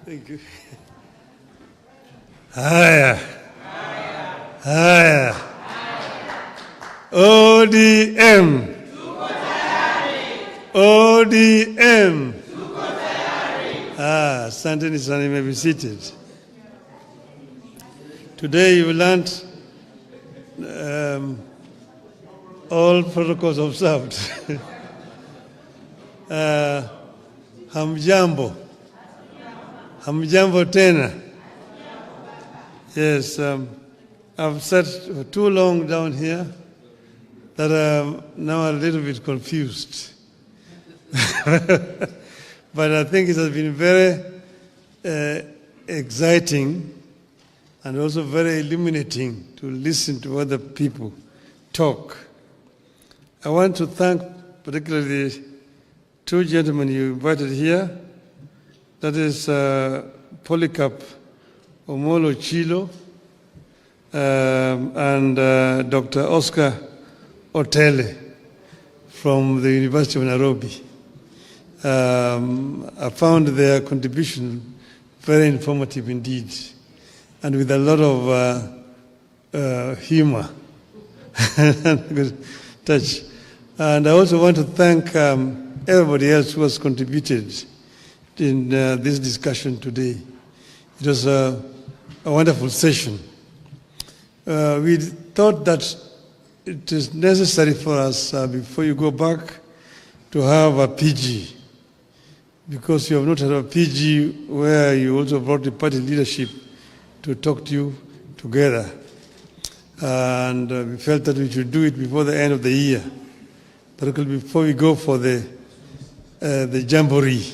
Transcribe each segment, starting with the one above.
Thank you. Haya. ODM. ODM. Asanteni sana, you may be seated. Today you learned all protocols observed. Hamjambo. Hamjambo tena. Yes, I've sat for too long down here that I'm now a little bit confused. But I think it has been very exciting and also very illuminating to listen to other people talk. I want to thank particularly the two gentlemen you invited here. That is Polycarp Omolo Chilo and Dr. Oscar Otele from the University of Nairobi. I found their contribution very informative indeed, and with a lot of humor and good touch. And I also want to thank everybody else who has contributed in this discussion today. It was a wonderful session. We thought that it is necessary for us, before you go back, to have a PG, because you have not had a PG where you also brought the party leadership to talk to you together. And we felt that we should do it before the end of the year, particularly before we go for the Jamboree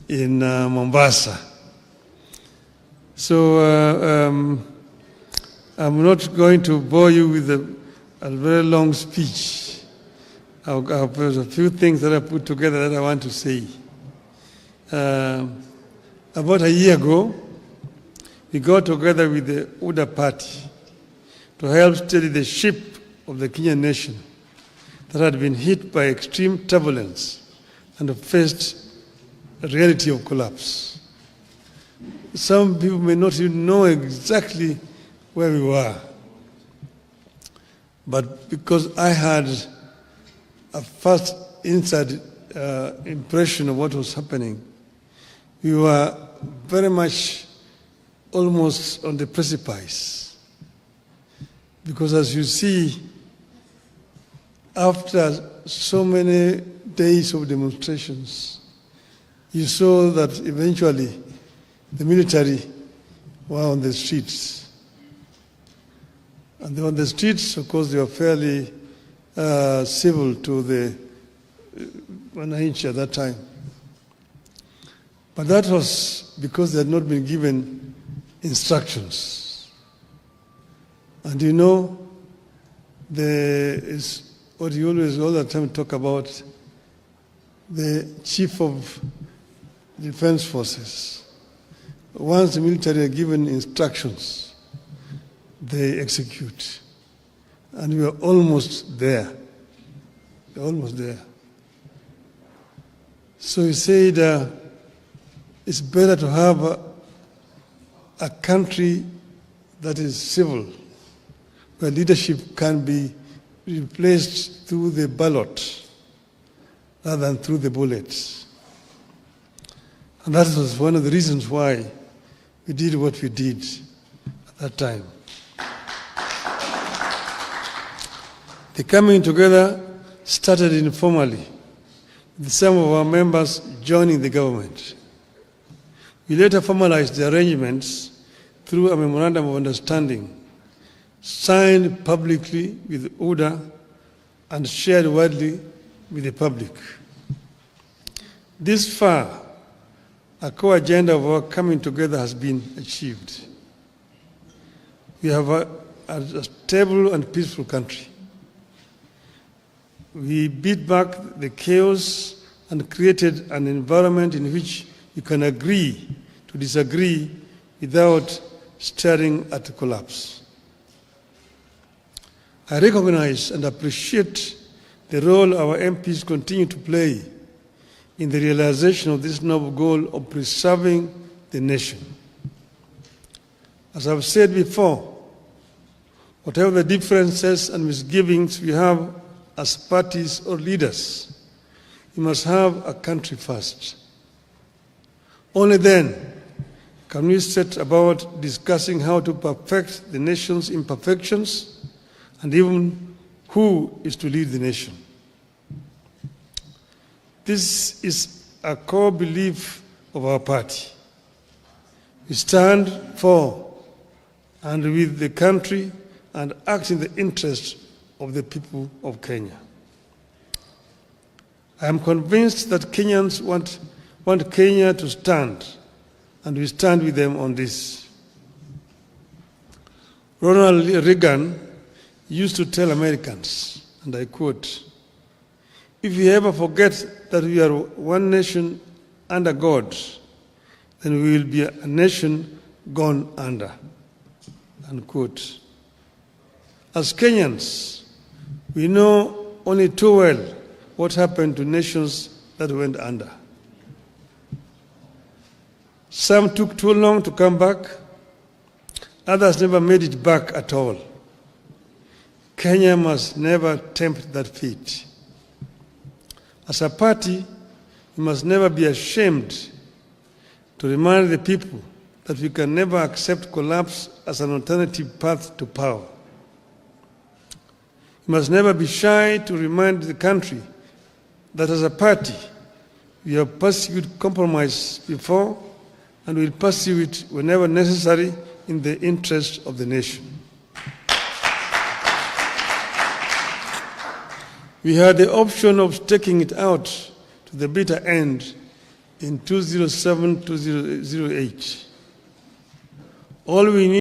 in Mombasa. So I'm not going to bore you with a very long speech. There's a few things that I put together that I want to say. About a year ago, we got together with the UDA party to help steady the ship of the Kenyan nation that had been hit by extreme turbulence and faced a reality of collapse. Some people may not even know exactly where we were, but because I had a first inside impression of what was happening, we were very much almost on the precipice. Because as you see, after so many days of demonstrations, you saw that eventually the military were on the streets. And they were on the streets, of course, they were fairly civil to the Wananchi at that time. But that was because they had not been given instructions. And you know, there is what you always all the time talk about, the chief of defense forces. Once the military are given instructions, they execute. And we are almost there. We're almost there. So he said, it's better to have a country that is civil, where leadership can be replaced through the ballot rather than through the bullets. And that was one of the reasons why we did what we did at that time. The coming together started informally, with some of our members joining the government. We later formalized the arrangements through a memorandum of understanding signed publicly with UDA and shared widely with the public. This far, a core agenda of our coming together has been achieved. We have a stable and peaceful country. We beat back the chaos and created an environment in which you can agree to disagree without staring at a collapse. I recognize and appreciate the role our MPs continue to play in the realization of this noble goal of preserving the nation. As I've said before, whatever the differences and misgivings we have as parties or leaders, we must have a country first. Only then can we set about discussing how to perfect the nation's imperfections and even who is to lead the nation. This is a core belief of our party. We stand for and with the country and act in the interest of the people of Kenya. I am convinced that Kenyans want Kenya to stand, and we stand with them on this. Ronald Reagan used to tell Americans, and I quote, "If we ever forget that we are one nation under God, then we will be a nation gone under." Unquote. As Kenyans, we know only too well what happened to nations that went under. Some took too long to come back, others never made it back at all. Kenya must never tempt that fate. As a party, we must never be ashamed to remind the people that we can never accept collapse as an alternative path to power. We must never be shy to remind the country that as a party, we have pursued compromise before and will pursue it whenever necessary in the interest of the nation. We had the option of taking it out to the bitter end in 2007-2008. All we need